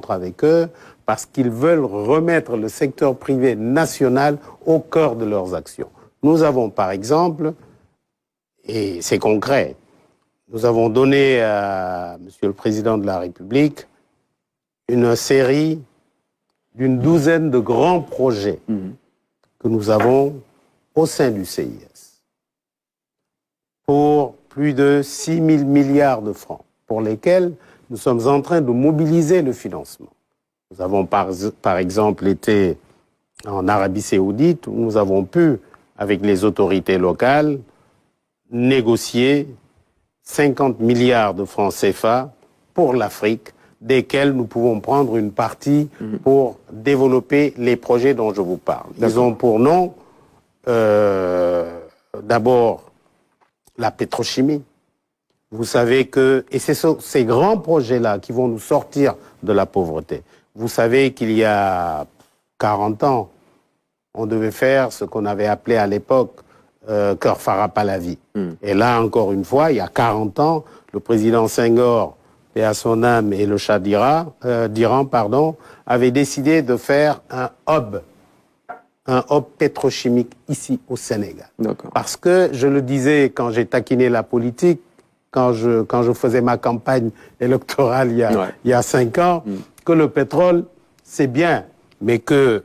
rencontre avec eux parce qu'ils veulent remettre le secteur privé national au cœur de leurs actions. Nous avons, par exemple, et c'est concret, nous avons donné à Monsieur le Président de la République une série d'une douzaine de grands projets que nous avons au sein du CIS pour plus de 6 000 milliards de francs, pour lesquels nous sommes en train de mobiliser le financement. Nous avons par exemple été en Arabie Saoudite où nous avons pu, avec les autorités locales, négocier 50 milliards de francs CFA pour l'Afrique, desquels nous pouvons prendre une partie pour développer les projets dont je vous parle. Ils ont pour nom d'abord la pétrochimie. Vous savez que, et c'est ces grands projets-là qui vont nous sortir de la pauvreté. Vous savez qu'il y a 40 ans, on devait faire ce qu'on avait appelé à l'époque Cœur Fara Pahlavi. Et là, encore une fois, il y a 40 ans, le président Senghor, et à son âme, et le Shah d'Iran, avaient décidé de faire un hub pétrochimique ici au Sénégal. Parce que, je le disais quand j'ai taquiné la politique, quand je faisais ma campagne électorale il y a 5 ans, que le pétrole, c'est bien, mais que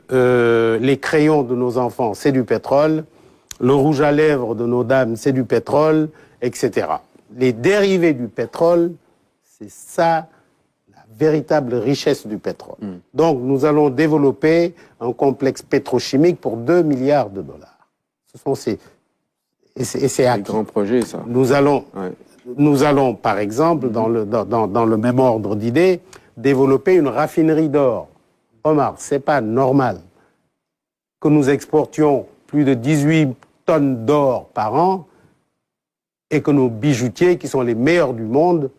les crayons de nos enfants, c'est du pétrole, le rouge à lèvres de nos dames, c'est du pétrole, etc. Les dérivés du pétrole, c'est ça la véritable richesse du pétrole. Donc nous allons développer un complexe pétrochimique pour 2 milliards de dollars. Ce sont et c'est un grand projet, ça. Nous allons, par exemple, dans le même ordre d'idées, développer une raffinerie d'or. Omar, c'est pas normal que nous exportions plus de 18 tonnes d'or par an et que nos bijoutiers, qui sont les meilleurs du monde,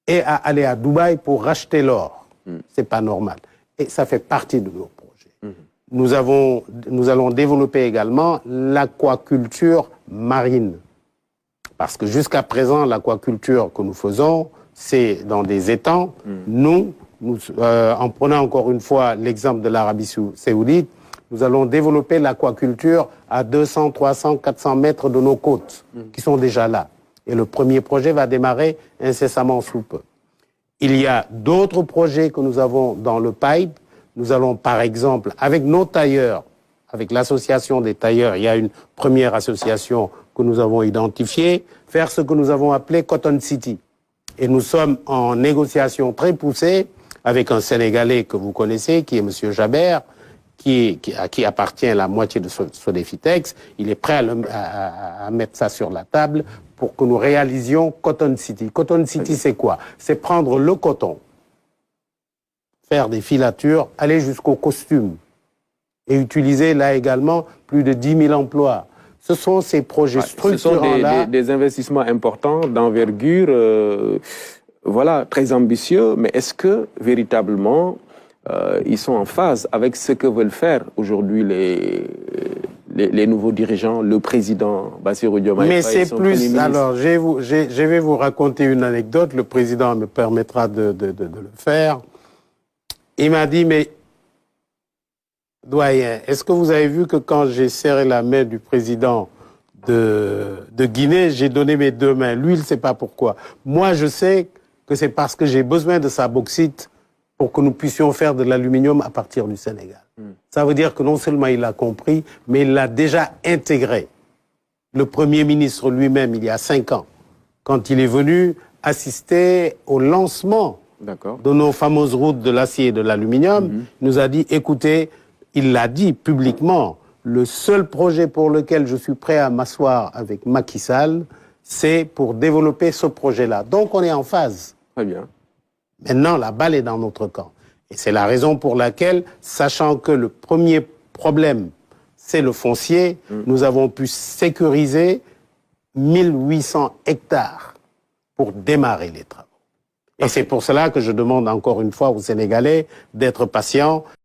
aient à aller à Dubaï pour racheter l'or. C'est pas normal. Et ça fait partie de nos projets. Nous allons développer également l'aquaculture marine. Parce que jusqu'à présent, l'aquaculture que nous faisons, c'est dans des étangs. Nous, en prenant encore une fois l'exemple de l'Arabie Saoudite, nous allons développer l'aquaculture à 200, 300, 400 mètres de nos côtes, qui sont déjà là. Et le premier projet va démarrer incessamment sous peu. Il y a d'autres projets que nous avons dans le pipe. Nous allons, par exemple, avec nos tailleurs, avec l'association des tailleurs, il y a une première association que nous avons identifiée, faire ce que nous avons appelé Cotton City. Et nous sommes en négociation très poussée avec un Sénégalais que vous connaissez, qui est M. Jaber, à qui appartient la moitié de Sodefitex. Il est prêt à mettre ça sur la table pour que nous réalisions Cotton City. Cotton City, c'est quoi? C'est prendre le coton, faire des filatures, aller jusqu'au costume et utiliser là également plus de 10 000 emplois. Ce sont ces projets structurants-là. Ce sont des investissements importants, d'envergure, voilà, très ambitieux, mais est-ce que véritablement ils sont en phase avec ce que veulent faire aujourd'hui les nouveaux dirigeants, le président Bassirou Diomaye Faye? Mais c'est plus... Alors, je vais vous raconter une anecdote, le président me permettra de le faire. Il m'a dit, mais doyen, est-ce que vous avez vu que quand j'ai serré la main du président de Guinée, j'ai donné mes 2 mains? Lui, il ne sait pas pourquoi. Moi, je sais que c'est parce que j'ai besoin de sa bauxite pour que nous puissions faire de l'aluminium à partir du Sénégal. Ça veut dire que non seulement il l'a compris, mais il l'a déjà intégré. Le Premier ministre lui-même, il y a 5 ans, quand il est venu assister au lancement de nos fameuses routes de l'acier et de l'aluminium, il nous a dit, écoutez, il l'a dit publiquement, le seul projet pour lequel je suis prêt à m'asseoir avec Macky Sall, c'est pour développer ce projet-là. Donc on est en phase. Très bien. Maintenant, la balle est dans notre camp. Et c'est la raison pour laquelle, sachant que le premier problème, c'est le foncier, nous avons pu sécuriser 1800 hectares pour démarrer les travaux. Et c'est pour cela que je demande encore une fois aux Sénégalais d'être patients.